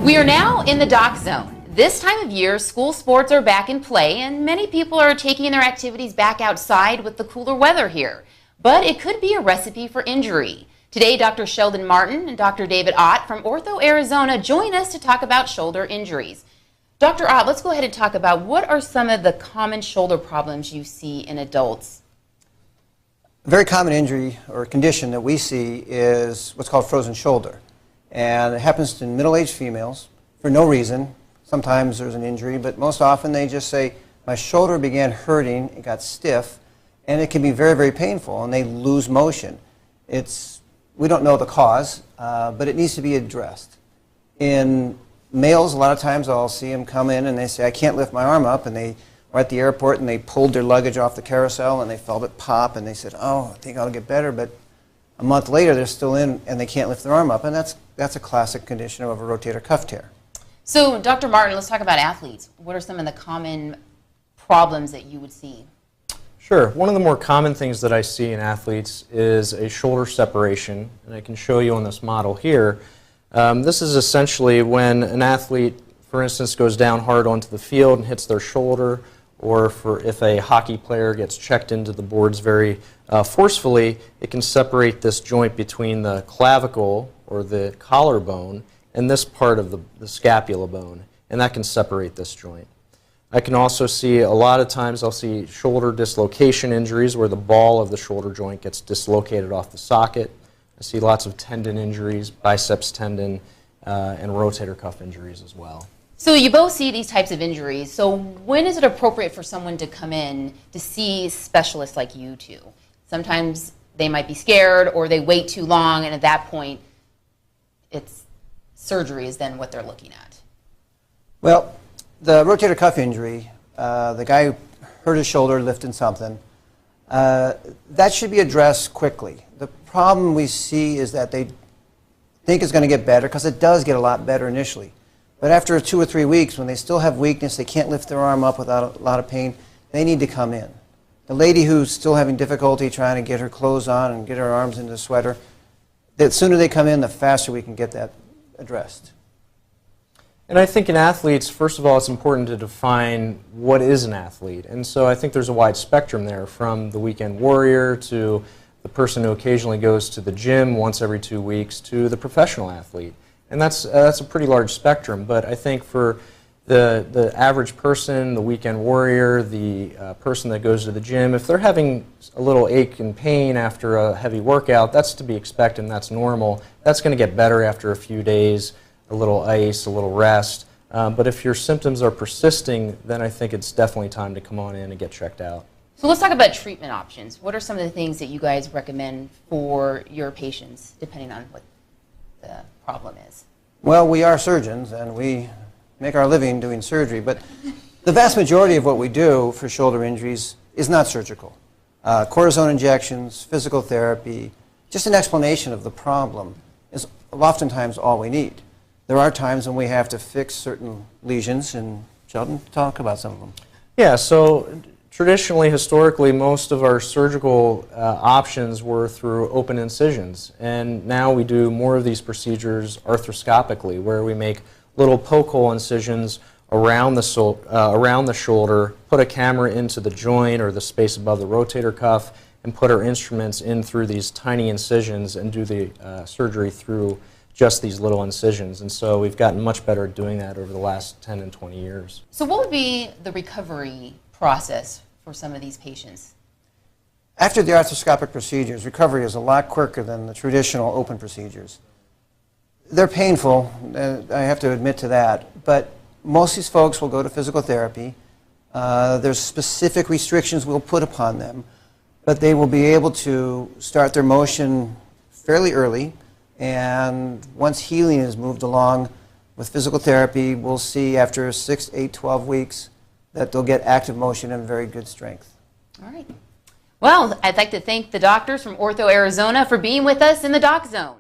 We are now in the doc zone. This time of year, school sports are back in play, and many people are taking their activities back outside with the cooler weather here. But it could be a recipe for injury. Today, Dr. Shelden Martin and Dr. David Ott from OrthoArizona join us to talk about shoulder injuries. Dr. Ott, let's go ahead and talk about what are some of the common shoulder problems you see in adults. A very common injury or condition that we see is what's called frozen shoulder. And it happens to middle-aged females for no reason. Sometimes there's an injury, but most often they just say, my shoulder began hurting, it got stiff, and it can be very, very painful, and they lose motion. We don't know the cause, but it needs to be addressed. In males, a lot of times I'll see them come in and they say, I can't lift my arm up, and they were at the airport and they pulled their luggage off the carousel and they felt it pop and they said, oh, I think I'll get better, but a month later they're still in and they can't lift their arm up, and that's a classic condition of a rotator cuff tear. So, Dr. Martin, let's talk about athletes. What are some of the common problems that you would see? Sure. One of the more common things that I see in athletes is a shoulder separation, and I can show you on this model here. This is essentially when an athlete, for instance, goes down hard onto the field and hits their shoulder, or if a hockey player gets checked into the boards very forcefully, it can separate this joint between the clavicle or the collarbone and this part of the scapula bone, and that can separate this joint. I can also see, a lot of times I'll see shoulder dislocation injuries where the ball of the shoulder joint gets dislocated off the socket. I see lots of tendon injuries, biceps tendon, and rotator cuff injuries as well. So you both see these types of injuries. So when is it appropriate for someone to come in to see specialists like you two? Sometimes they might be scared or they wait too long, and at that point, surgery is then what they're looking at. Well, the rotator cuff injury, the guy who hurt his shoulder lifting something, that should be addressed quickly. The problem we see is that they think it's going to get better, because it does get a lot better initially. But after 2 or 3 weeks, when they still have weakness, they can't lift their arm up without a lot of pain, they need to come in. The lady who's still having difficulty trying to get her clothes on and get her arms into the sweater, the sooner they come in, the faster we can get that addressed. And I think in athletes, first of all, it's important to define what is an athlete. And so I think there's a wide spectrum there, from the weekend warrior to the person who occasionally goes to the gym once every 2 weeks to the professional athlete. And that's a pretty large spectrum. But I think for the average person, the weekend warrior, the person that goes to the gym, if they're having a little ache and pain after a heavy workout, that's to be expected and that's normal. That's going to get better after a few days, a little ice, a little rest. But if your symptoms are persisting, then I think it's definitely time to come on in and get checked out. So let's talk about treatment options. What are some of the things that you guys recommend for your patients, depending on what the problem is? Well, we are surgeons and we make our living doing surgery, but the vast majority of what we do for shoulder injuries is not surgical. Cortisone injections, physical therapy, just an explanation of the problem is oftentimes all we need. There are times when we have to fix certain lesions, and Shelden, talk about some of them. Yeah, so traditionally, historically, most of our surgical options were through open incisions, and now we do more of these procedures arthroscopically, where we make little poke hole incisions around the shoulder, put a camera into the joint or the space above the rotator cuff, and put our instruments in through these tiny incisions and do the surgery through just these little incisions. And so we've gotten much better at doing that over the last 10 and 20 years. So what would be the recovery process for some of these patients? After the arthroscopic procedures, recovery is a lot quicker than the traditional open procedures. They're painful, I have to admit to that, but most of these folks will go to physical therapy. There's specific restrictions we'll put upon them, but they will be able to start their motion fairly early, and once healing is moved along with physical therapy, we'll see after 6, 8, 12 weeks that they'll get active motion and very good strength. All right. Well, I'd like to thank the doctors from OrthoArizona for being with us in the Doc Zone.